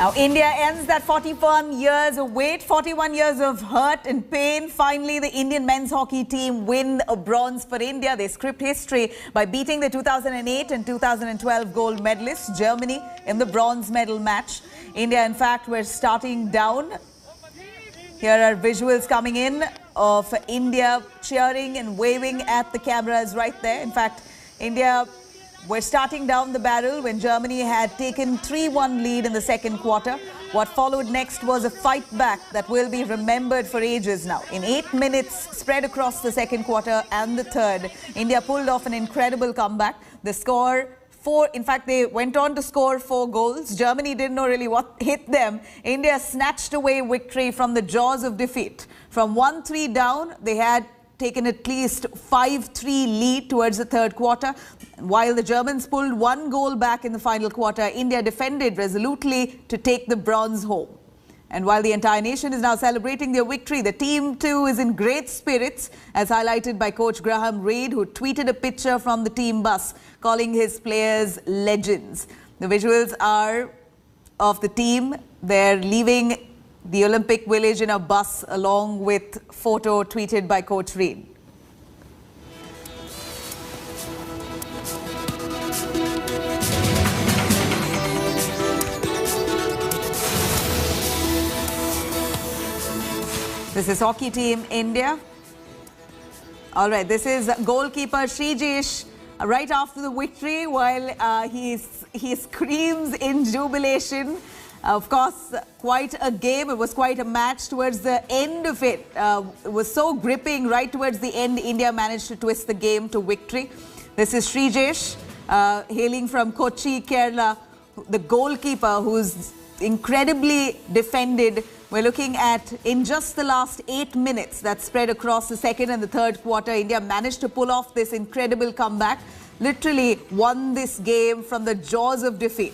Now, India ends that 41 years of wait, 41 years of hurt and pain. Finally, the Indian men's hockey team win a bronze for India. They script history by beating the 2008 and 2012 gold medalists, Germany, in the bronze medal match. India, in fact, were starting down. Here are visuals coming in of India cheering and waving at the cameras right there. In fact, India were starting down the barrel when Germany had taken 3-1 lead in the second quarter. What followed next was a fight back that will be remembered for ages now. In 8 minutes spread across the second quarter and the third, India pulled off an incredible comeback. The score, in fact, they went on to score 4 goals. Germany didn't know really what hit them. India snatched away victory from the jaws of defeat. From 1-3 down, they had taken at least 5-3 lead towards the third quarter. While the Germans pulled 1 goal back in the final quarter, India defended resolutely to take the bronze home. And while the entire nation is now celebrating their victory, the team too is in great spirits, as highlighted by coach Graham Reid, who tweeted a picture from the team bus calling his players legends. The visuals are of the team. They're leaving the Olympic Village in a bus, along with photo tweeted by coach Reid. This is hockey team India. All right, this is goalkeeper Srijesh right after the victory, while he screams in jubilation. Of course, quite a game. It was quite a match towards the end of it. It was so gripping right towards the end. India managed to twist the game to victory. This is Srijesh, hailing from Kochi, Kerala, the goalkeeper who's incredibly defended. We're looking at, in just the last 8 minutes that spread across the second and the third quarter, India managed to pull off this incredible comeback. Literally won this game from the jaws of defeat.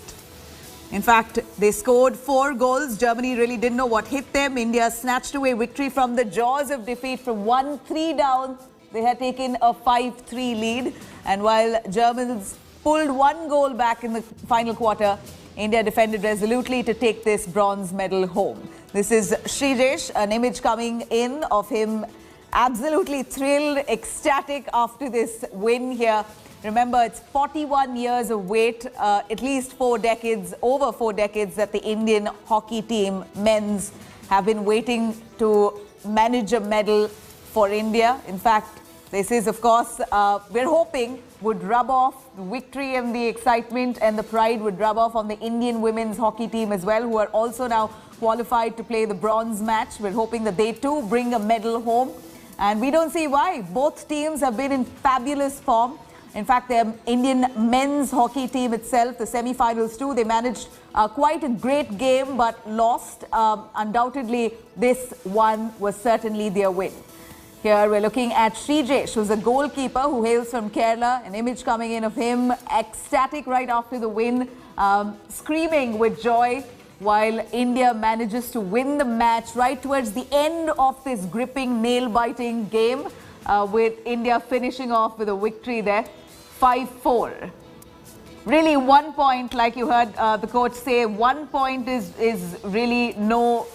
In fact, they scored 4 goals. Germany really didn't know what hit them. India snatched away victory from the jaws of defeat. From 1-3 down, they had taken a 5-3 lead. And while Germans pulled 1 goal back in the final quarter, India defended resolutely to take this bronze medal home. This is Srijesh, an image coming in of him absolutely thrilled, ecstatic after this win here. Remember, it's 41 years of wait, at least 4 decades, over 4 decades that the Indian hockey team, men's, have been waiting to manage a medal for India. In fact, this is, of course, we're hoping would rub off the victory and the excitement and the pride would rub off on the Indian women's hockey team as well, who are also now qualified to play the bronze match. We're hoping that they too bring a medal home. And we don't see why. Both teams have been in fabulous form. In fact, the Indian men's hockey team itself, the semi-finals too, they managed quite a great game but lost. Undoubtedly, this one was certainly their win. Here we're looking at Srijesh, who's a goalkeeper who hails from Kerala. An image coming in of him ecstatic right after the win, screaming with joy, while India manages to win the match right towards the end of this gripping, nail-biting game, with India finishing off with a victory there, 5-4. Really, 1 point, like you heard the coach say, 1 point is really no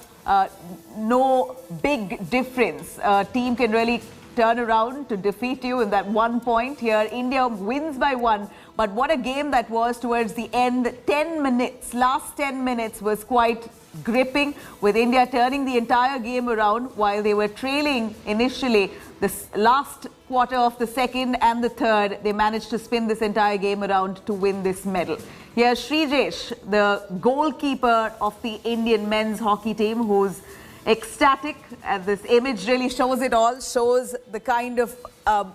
big difference. A team can really turn around to defeat you in that 1 point. Here, India wins by 1. But what a game that was towards the end. 10 minutes, last 10 minutes was quite gripping, with India turning the entire game around while they were trailing initially. This last quarter of the second and the third, they managed to spin this entire game around to win this medal. Here's Srijesh, the goalkeeper of the Indian men's hockey team, who's ecstatic. And this image really shows it all, shows the kind of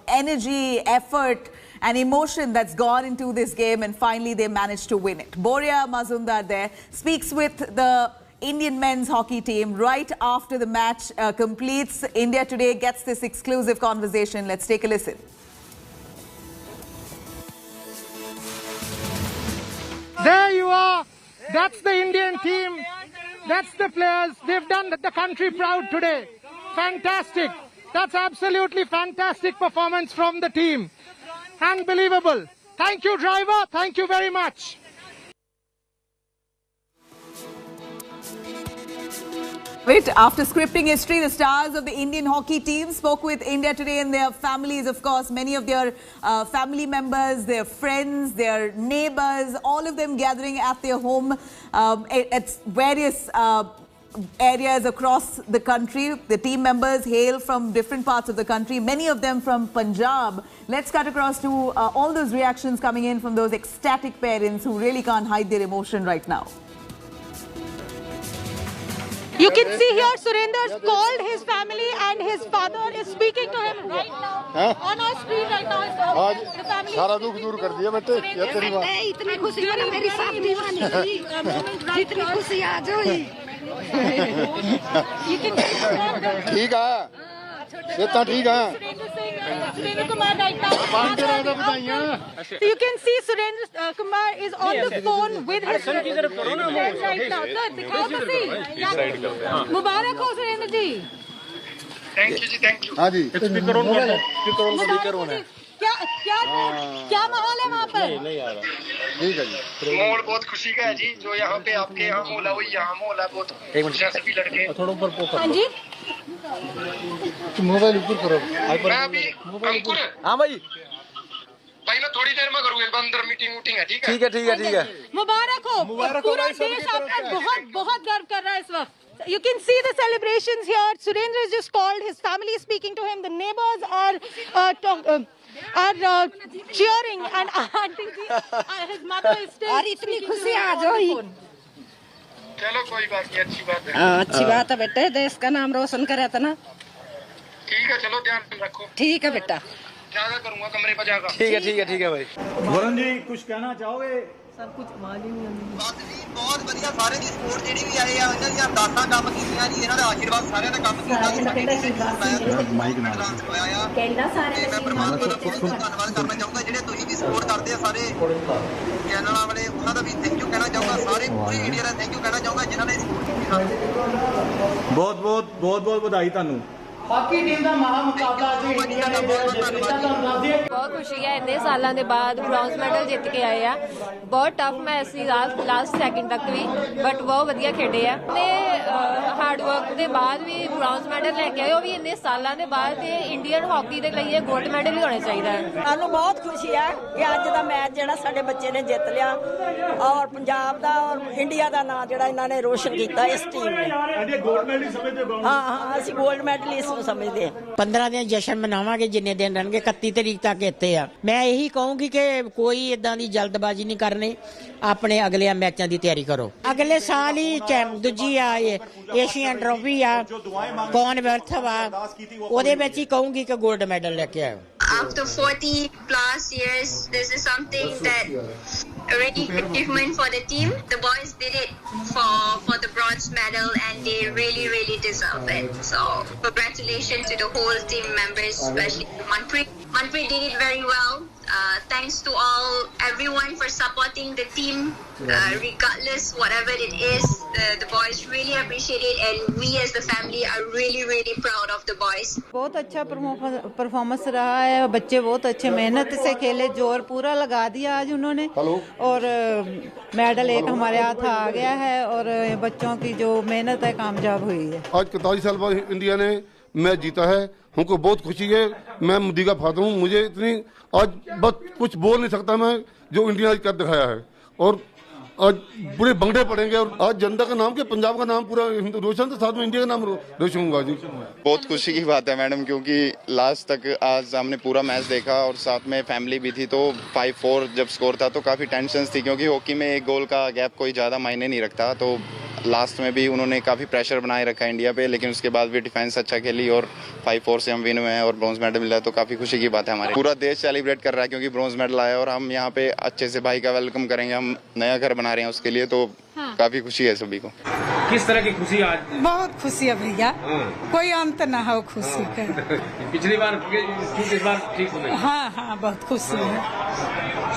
energy, effort and emotion that's gone into this game, and finally they managed to win it. Boria Mazumdar there speaks with the Indian men's hockey team right after the match completes. India Today gets this exclusive conversation. Let's take a listen. There you are. That's the Indian team. That's the players. They've done the country proud today. Fantastic. That's absolutely fantastic performance from the team. Unbelievable. Thank you, driver. Thank you very much. Wait, after scripting history, the stars of the Indian hockey team spoke with India Today and their families, of course. Many of their family members, their friends, their neighbors, all of them gathering at their home at various areas across the country. The team members hail from different parts of the country, many of them from Punjab. Let's cut across to all those reactions coming in from those ecstatic parents who really can't hide their emotion right now. You can see here Surendra's called his family and his father is speaking to him right now. On our screen right now. The family सारा दुख दूर कर दिया बेटे, ये तेरी बात। इतनी खुशी है ना मेरी साथ दीवानी थी। जितनी खुशी आज हुई। ठीक है, इतना ठीक है। Surendra Kumar right now. So you can see Surendra Kumar is on the phone with his friend right now. Sir, दिखाओ तो सही। मुबारक हो सुरेंद्र जी। थैंक यू जी, थैंक यू। हाँ जी। स्पीकर ऑन है। क्या माहौल है वहाँ पर? ठीक है जी। माहौल बहुत खुशी का है जी, जो यहाँ पे आपके यहाँ माहौल है वही यहाँ माहौल है बहुत। सभी लड़के। थोड़ा ऊपर पोकर। हाँ जी। मोबाइल ऊपर करो। मैं अभी अंकुर। हाँ भाई। भाई मैं थोड़ी देर में करूँगा, अंदर मीटिंग है, ठीक है? ठीक है। मुबारक हो। पूरा देश आप पर बहुत गर्व कर रहा है इस वक्त। You can see the celebrations here. Surendra has just called. His family is speaking to him. The neighbors are cheering, and auntie ji, his mother is still. और इतनी खुशी आज हुई। चलो कोई बात नहीं, अच्छी बात है। अच्छी बात है बेटे, देश का नाम रोशन करे था ना। ठीक है, चलो ध्यान रखो। ठीक है बेटा। जागा करूँगा कमरे पर जाकर। ठीक है भाई। वरुण जी कुछ कहना चाहोगे? सब कुछ मालूम बहुत बढ़िया, सारे की सपोर्ट जी भी आए हैं, इन्होंने अरदासा काम कीतियां जी, इन्होंने आशीर्वाद सारे का काम किया जी। मैं परमात्मा का बहुत धन्यवाद करना चाहूँगा, ਜਿਹੜੇ ਤੁਸੀਂ ਵੀ ਸਪੋਰਟ ਕਰਦੇ ਆ ਸਾਰੇ ਚੈਨਲਾਂ ਵਾਲੇ, ਉਹਨਾਂ ਦਾ ਵੀ ਥੈਂਕ ਯੂ ਕਹਿਣਾ ਚਾਹੂੰਗਾ। ਸਾਰੇ ਪੂਰੀ ਇੰਡੀਆ ਦਾ ਥੈਂਕ ਯੂ ਕਹਿਣਾ ਚਾਹੂੰਗਾ ਜਿਨ੍ਹਾਂ ਨੇ ਸਪੋਰਟ ਕੀਤੀ ਸਾਨੂੰ। ਬਹੁਤ ਵਧਾਈ ਤੁਹਾਨੂੰ। ਹਾਕੀ ਟੀਮ ਦਾ ਮਹਾ ਮੁਕਾਬਲਾ ਅੱਜ ਇੰਡੀਆ ਨੇ ਜਿੱਤ ਲਿਆ। ਤੁਹਾਨੂੰ ਦੱਸ ਦਈਏ ਬਹੁਤ ਖੁਸ਼ੀ ਹੈ, ਇੰਨੇ ਸਾਲਾਂ ਦੇ ਬਾਅਦ ਬ੍ਰੌਂਜ਼ ਮੈਡਲ ਜਿੱਤ ਕੇ ਆਏ ਆ। ਬਹੁਤ ਟਫ ਮੈਚ ਸੀ ਲਾਸਟ ਸੈਕਿੰਡ ਤੱਕ ਵੀ, ਬਟ ਬਹੁਤ ਵਧੀਆ ਖੇਡੇ ਆ ਤੇ ਹਾਰਡ ਵਰਕ ਦੇ ਬਾਅਦ ਵੀ ਬ੍ਰੌਂਜ਼ ਮੈਡਲ ਲੈ ਕੇ ਆਏ, ਉਹ ਵੀ ਇੰਨੇ ਸਾਲਾਂ ਦੇ ਬਾਅਦ। ਤੇ ਇੰਡੀਅਨ ਹਾਕੀ ਦੇ ਲਈ ਇਹ 골ਡ ਮੈਡਲ ਵੀ ਹੋਣਾ ਚਾਹੀਦਾ ਹੈ। ਸਾਨੂੰ ਬਹੁਤ ਖੁਸ਼ੀ ਹੈ ਕਿ ਅੱਜ ਦਾ ਮੈਚ ਜਿਹੜਾ ਸਾਡੇ ਬੱਚੇ ਨੇ ਜਿੱਤ ਲਿਆ ਔਰ ਪੰਜਾਬ ਦਾ ਔਰ ਇੰਡੀਆ ਦਾ ਨਾਮ ਜਿਹੜਾ ਇਹਨਾਂ ਨੇ ਰੋਸ਼ਨ ਕੀਤਾ ਇਸ ਟੀਮ ਨੇ। ਗੋਲਡ ਮੈਡਲ ਸਮਝਦੇ ਹੋ? ਹਾਂ ਅਸੀਂ ਗੋਲਡ ਮੈਡਲਿਸਟ ਨੂੰ ਸਮਝਦੇ ਹਾਂ। 15 ਦਿਨ ਜਸ਼ਨ ਮਨਾਵਾਂਗੇ, ਜਿੰਨੇ ਦਿਨ ਰਹਿਣਗੇ 31 ਤਰੀਕ ਤੱਕ ਇੱਥੇ ਆ। ਮੈਂ ਇਹੀ ਕਹੂੰਗੀ ਕਿ ਕੋਈ ਇਦਾਂ ਦੀ ਜਲਦਬਾਜ਼ੀ ਨਹੀਂ ਕਰਨੀ, ਆਪਣੇ ਅਗਲੇ ਮੈਚਾਂ ਦੀ ਤਿਆਰੀ ਕਰੋ। ਅਗਲੇ ਸਾਲ ਹੀ ਦੂਜੀ ਆ ਏਸ਼ੀਅਨ ਟਰੋਫੀ ਆ, ਕੌਨਵੈਲਥ ਵਾ, ਉਹਦੇ ਵਿੱਚ ਹੀ ਕਹੂੰਗੀ ਕਿ 골ਡ ਮੈਡਲ ਲੈ ਕੇ ਆਓ। After 40 plus years, this is something that a really good achievement for the team. The boys did it for the bronze medal, and they really deserve it. So congratulations to the whole team members, especially Manpreet. Manpreet did it very well. Thanks to everyone for supporting the team, regardless whatever it is. The boys really appreciate it, and we as the family are really proud of the boys. बहुत अच्छा performance रहा है, बच्चे बहुत अच्छे मेहनत से खेले, जोर पूरा लगा दिया आज उन्होंने, और मेडल एक हमारे हाथ आ गया है और बच्चों की जो मेहनत है कामयाब हुई है। आज 41 साल बाद इंडिया ने मैच जीता है, हमको बहुत खुशी है। मैं मोदी का फादर हूँ, मुझे इतनी आज बस कुछ बोल नहीं सकता मैं, जो इंडिया आज कर दिखाया है। और आज बड़े बंगड़े पड़ेंगे, और आज जनता का नाम, के पंजाब का नाम पूरा रोशन, तो साथ में इंडिया का नाम रोशन होगा जी। बहुत खुशी की बात है मैडम, क्योंकि लास्ट तक आज हमने पूरा मैच देखा और साथ में फैमिली भी थी, तो 5-4 जब स्कोर था तो काफ़ी टेंशन थी, क्योंकि हॉकी में एक गोल का गैप कोई ज़्यादा मायने नहीं रखता। तो लास्ट में भी उन्होंने काफ़ी प्रेशर बनाए रखा इंडिया पे, लेकिन उसके बाद भी डिफेंस अच्छा खेली और 5-4 से हम विन हुए हैं और ब्रॉन्ज मेडल मिला, तो काफ़ी खुशी की बात है। हमारे पूरा देश सेलिब्रेट कर रहा है क्योंकि ब्रॉन्ज मेडल आया, और हम यहाँ पे अच्छे से भाई का वेलकम करेंगे। हम नया घर बना रहे हैं उसके लिए, तो काफ़ी खुशी है सभी को। किस तरह की खुशी आज? बहुत खुशी है भैया, कोई अंत ना हो खुशी का। पिछली बार इस बार ठीक हो गई? हाँ बहुत खुशी है।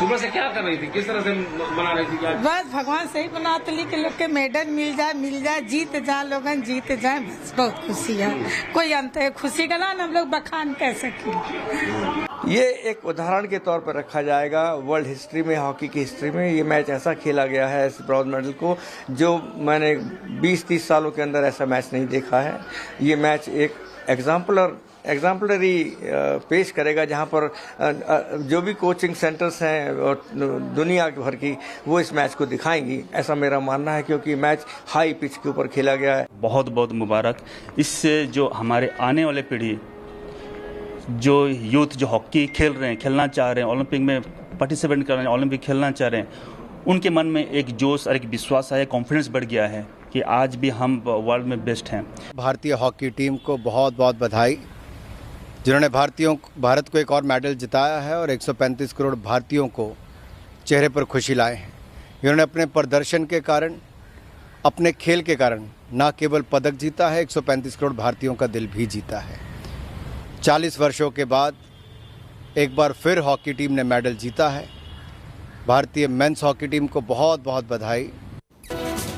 सुबह से क्या कर रही थी, किस तरह से बना रही थी? बस भगवान सही बनाते ली कि लोग के मेडल मिल जाए, जीत जाए, लोगन जीत जाए, बस बहुत खुशी है। कोई अंत है खुशी का ना हम लोग बखान कह सकें। ये एक उदाहरण के तौर पर रखा जाएगा वर्ल्ड हिस्ट्री में, हॉकी की हिस्ट्री में। ये मैच ऐसा खेला गया है इस ब्रॉन्ज मेडल को जो मैंने 20-30 सालों के अंदर ऐसा मैच नहीं देखा है। ये मैच एक एग्जाम्पलरी पेश करेगा जहां पर जो भी कोचिंग सेंटर्स हैं और दुनिया भर की वो इस मैच को दिखाएंगी, ऐसा मेरा मानना है, क्योंकि मैच हाई पिच के ऊपर खेला गया है। बहुत बहुत मुबारक। इससे जो हमारे आने वाले पीढ़ी, जो यूथ जो हॉकी खेल रहे हैं, खेलना चाह रहे हैं, ओलंपिक में पार्टिसिपेट कर रहे हैं, ओलंपिक खेलना चाह रहे हैं, उनके मन में एक जोश और एक विश्वास आया, कॉन्फिडेंस बढ़ गया है कि आज भी हम वर्ल्ड में बेस्ट हैं। भारतीय हॉकी टीम को बहुत बहुत बधाई, जिन्होंने भारत को एक और मेडल जिताया है और 135 करोड़ भारतीयों को चेहरे पर खुशी लाए हैं। इन्होंने अपने प्रदर्शन के कारण, अपने खेल के कारण न केवल पदक जीता है, 135 करोड़ भारतीयों का दिल भी जीता है। 40 वर्षों के बाद एक बार फिर हॉकी टीम ने मेडल जीता है। भारतीय मेंस हॉकी टीम को बहुत बहुत बधाई।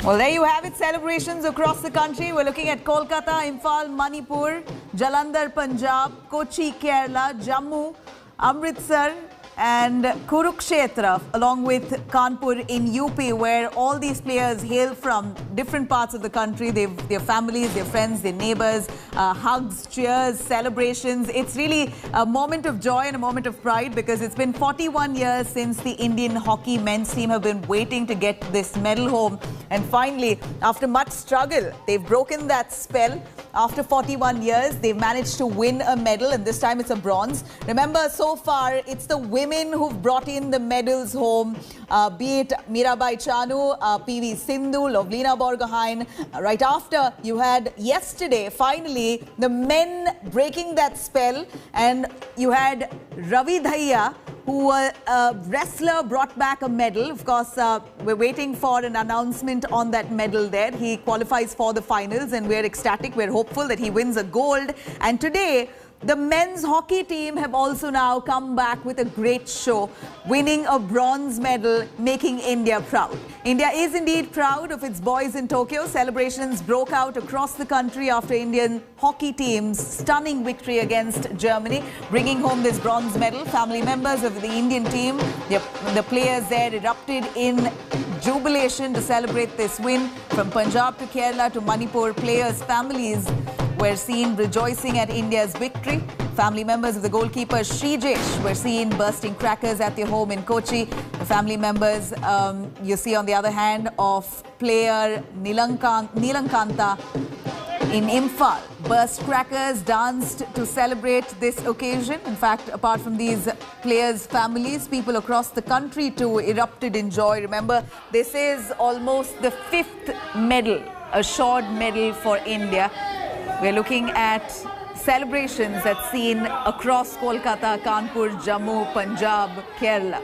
Well, there you have it. Celebrations across the country. We're looking at Kolkata, Imphal, Manipur, Jalandhar, Punjab, Kochi, Kerala, Jammu, Amritsar and Kurukshetra, along with Kanpur in UP, where all these players hail from different parts of the country. Their families, their friends, their neighbors, hugs, cheers, celebrations. It's really a moment of joy and a moment of pride, because it's been 41 years since the Indian hockey men's team have been waiting to get this medal home. And finally, after much struggle, they've broken that spell. After 41 years, they've managed to win a medal, and this time it's a bronze. Remember, so far, it's the women who've brought in the medals home, be it Mirabai Chanu, PV Sindhu, Lovlina Borgohain. Right after, you had yesterday, finally, the men breaking that spell, and you had Ravi Dahiya, who a wrestler, brought back a medal. Of course, we're waiting for an announcement on that medal there. He qualifies for the finals, and we're ecstatic. We're hopeful that he wins a gold. And today, the men's hockey team have also now come back with a great show, winning a bronze medal, making India proud. India is indeed proud of its boys in Tokyo. Celebrations broke out across the country after Indian hockey team's stunning victory against Germany, bringing home this bronze medal. Family members of the Indian team, the players there erupted in jubilation to celebrate this win. From Punjab to Kerala to Manipur, players' families were seen rejoicing at India's victory. Family members of the goalkeeper Srijesh were seen bursting crackers at their home in Kochi. The family members, you see on the other hand, of player Nilankanta in Imphal burst crackers, danced to celebrate this occasion. In fact, apart from these players' families, people across the country too erupted in joy. Remember, this is almost the 5th medal, assured medal for India. We're looking at celebrations that's seen across Kolkata, Kanpur, Jammu, Punjab, Kerala.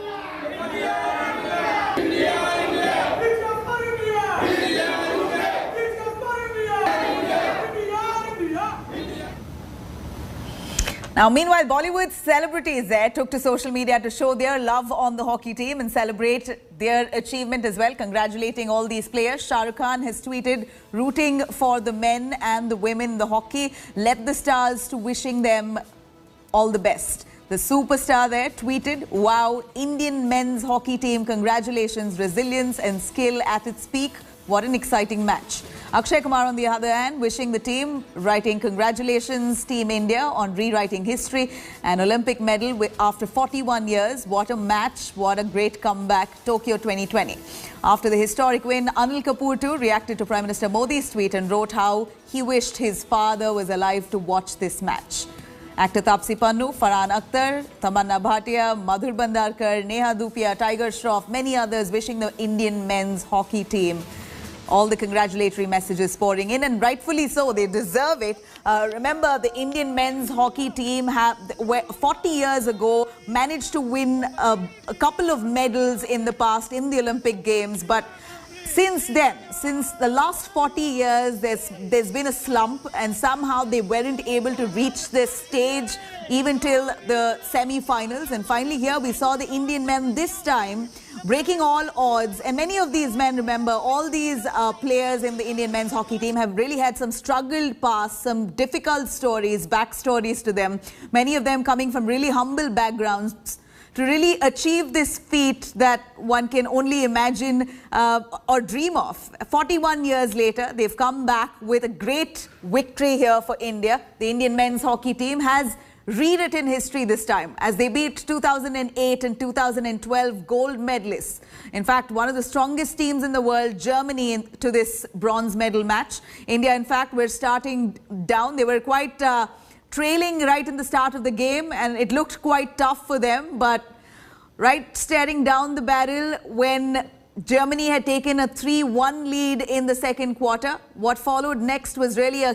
Now, meanwhile, Bollywood celebrities there took to social media to show their love on the hockey team and celebrate their achievement as well, congratulating all these players. Shah Rukh Khan has tweeted, rooting for the men and the women in the hockey. Let the stars to wishing them all the best. The superstar there tweeted, wow, Indian men's hockey team, congratulations, resilience and skill at its peak. What an exciting match. Akshay Kumar on the other hand, wishing the team, writing congratulations Team India on rewriting history, an Olympic medal after 41 years. What a match, what a great comeback, Tokyo 2020. After the historic win, Anil Kapoor too reacted to Prime Minister Modi's tweet and wrote how he wished his father was alive to watch this match. Actor Taapsee Pannu, Farhan Akhtar, Tamanna Bhatia, Madhur Bhandarkar, Neha Dhupia, Tiger Shroff, many others wishing the Indian men's hockey team. All the congratulatory messages pouring in, and rightfully so, they deserve it. Remember, the Indian men's hockey team 40 years ago managed to win a couple of medals in the past in the Olympic Games, but since then, since the last 40 years, there's been a slump, and somehow they weren't able to reach this stage even till the semi-finals. And finally here we saw the Indian men this time breaking all odds. And many of these men, remember, all these players in the Indian men's hockey team have really had some struggled past, some difficult stories, backstories to them. Many of them coming from really humble backgrounds to really achieve this feat that one can only imagine or dream of. 41 years later, they've come back with a great victory here for India. The Indian men's hockey team has rewritten history this time as they beat 2008 and 2012 gold medalists. In fact, one of the strongest teams in the world, Germany, to this bronze medal match. India, in fact, were starting down. They were quite trailing right in the start of the game, and it looked quite tough for them, but right staring down the barrel when Germany had taken a 3-1 lead in the second quarter. What followed next was really a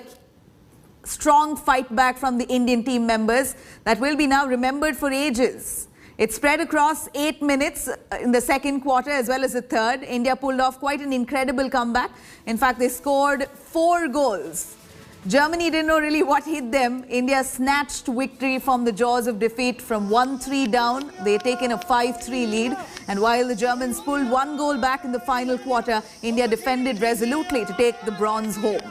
strong fight back from the Indian team members that will be now remembered for ages. It spread across 8 minutes in the second quarter as well as the third. India pulled off quite an incredible comeback. In fact, they scored 4 goals. Germany didn't know really what hit them. India snatched victory from the jaws of defeat from 1-3 down. They taken a 5-3 lead. And while the Germans pulled 1 goal back in the final quarter, India defended resolutely to take the bronze home.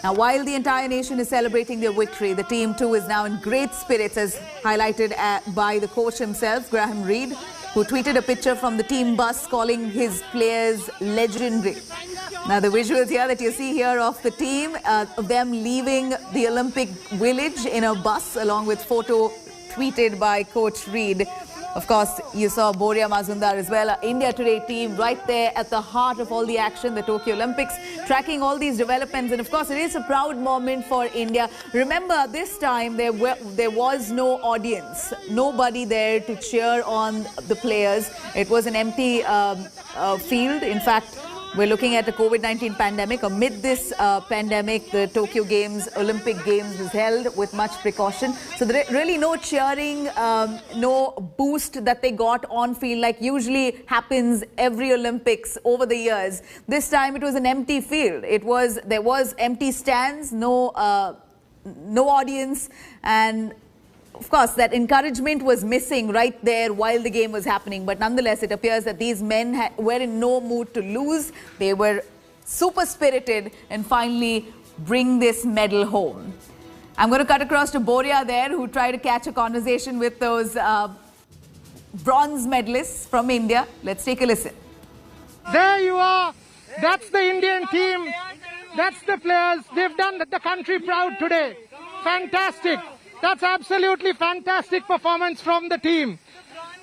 Now, while the entire nation is celebrating their victory, the team too is now in great spirits, as highlighted by the coach himself, Graham Reid, who tweeted a picture from the team bus calling his players legendary. Now, the visuals here that you see here of the team, of them leaving the Olympic Village in a bus, along with photo tweeted by Coach Reid. Of course, you saw Boria Mazumdar as well. India Today team right there at the heart of all the action, the Tokyo Olympics, tracking all these developments. And of course, it is a proud moment for India. Remember, this time there was no audience, nobody there to cheer on the players. It was an empty field. In fact, we're looking at a COVID-19 pandemic. Amid this pandemic, the Tokyo Games, Olympic Games was held with much precaution. So there really no cheering, no boost that they got on field like usually happens every Olympics over the years. This time it was an empty field. There was empty stands, no audience, and of course, that encouragement was missing right there while the game was happening. But nonetheless, it appears that these men were in no mood to lose. They were super spirited and finally bring this medal home. I'm going to cut across to Boria there, who tried to catch a conversation with those bronze medalists from India. Let's take a listen. There you are. That's the Indian team. That's the players. They've done the country proud today. Fantastic. That's absolutely fantastic performance from the team.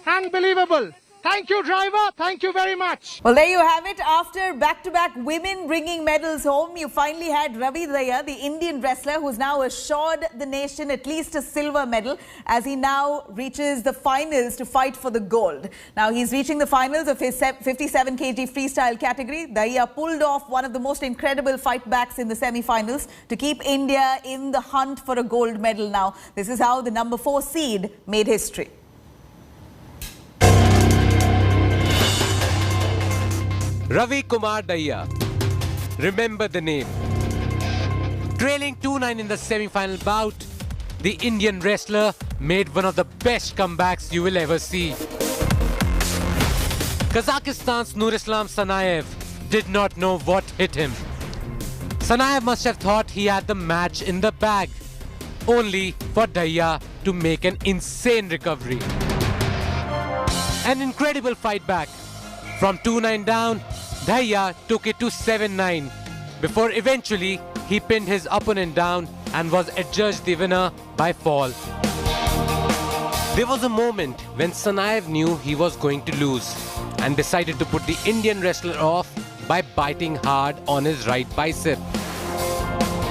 Unbelievable. Thank you, driver. Thank you very much. Well, there you have it. After back-to-back women bringing medals home, you finally had Ravi Dahiya, the Indian wrestler, who's now assured the nation at least a silver medal as he now reaches the finals to fight for the gold. Now, he's reaching the finals of his 57 kg freestyle category. Dahiya pulled off one of the most incredible fight backs in the semi-finals to keep India in the hunt for a gold medal now. This is how the number 4 seed made history. Ravi Dahiya. Remember the name. Trailing 2-9 in the semi-final bout, the Indian wrestler made one of the best comebacks you will ever see. Kazakhstan's Nurislam Sanayev did not know what hit him. Sanayev must have thought he had the match in the bag, only for Dahiya to make an insane recovery. An incredible fight back. From 2-9 down, Dahiya took it to 7-9 before eventually he pinned his opponent down and was adjudged the winner by fall. There was a moment when Sanayev knew he was going to lose and decided to put the Indian wrestler off by biting hard on his right bicep.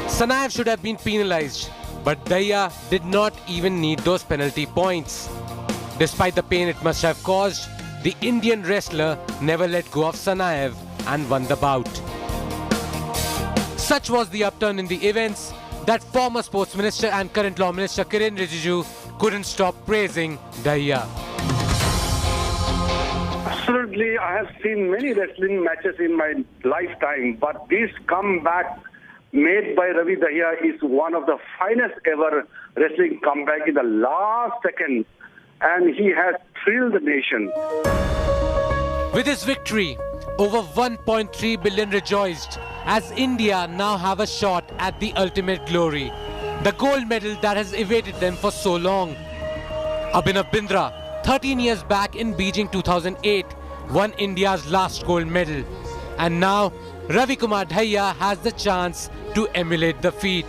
Sanayev should have been penalized, but Dahiya did not even need those penalty points. Despite the pain it must have caused, the Indian wrestler never let go of Sanayev and won the bout. Such was the upturn in the events that former Sports Minister and current Law Minister Kiren Rijiju couldn't stop praising Dahiya. Absolutely, I have seen many wrestling matches in my lifetime, but this comeback made by Ravi Dahiya is one of the finest ever wrestling comeback in the last second, and he has thrilled the nation. With his victory, over 1.3 billion rejoiced as India now have a shot at the ultimate glory, the gold medal that has evaded them for so long. Abhinav Bindra, 13 years back in Beijing 2008, won India's last gold medal. And now, Ravi Dahiya has the chance to emulate the feat.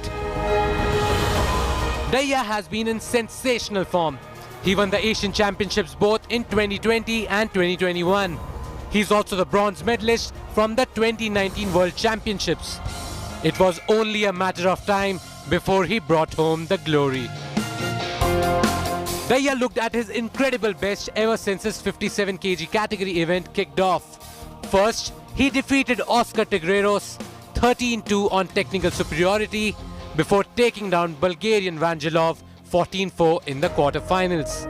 Dahiya has been in sensational form. He won the Asian Championships both in 2020 and 2021. He's also the bronze medalist from the 2019 World Championships. It was only a matter of time before he brought home the glory. Dahiya looked at his incredible best ever since his 57 kg category event kicked off. First, he defeated Oscar Tigreros 13-2 on technical superiority before taking down Bulgarian Vangelov 14-4 in the quarterfinals.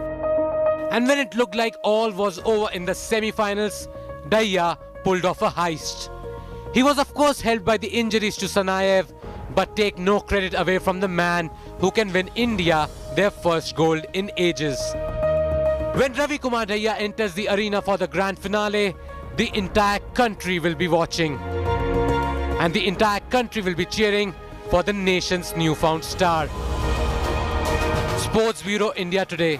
And when it looked like all was over in the semi-finals, Dahiya pulled off a heist. He was of course helped by the injuries to Sanayev, but take no credit away from the man who can win India their first gold in ages. When Ravi Dahiya enters the arena for the grand finale, the entire country will be watching. And the entire country will be cheering for the nation's newfound star. Sports Bureau India Today.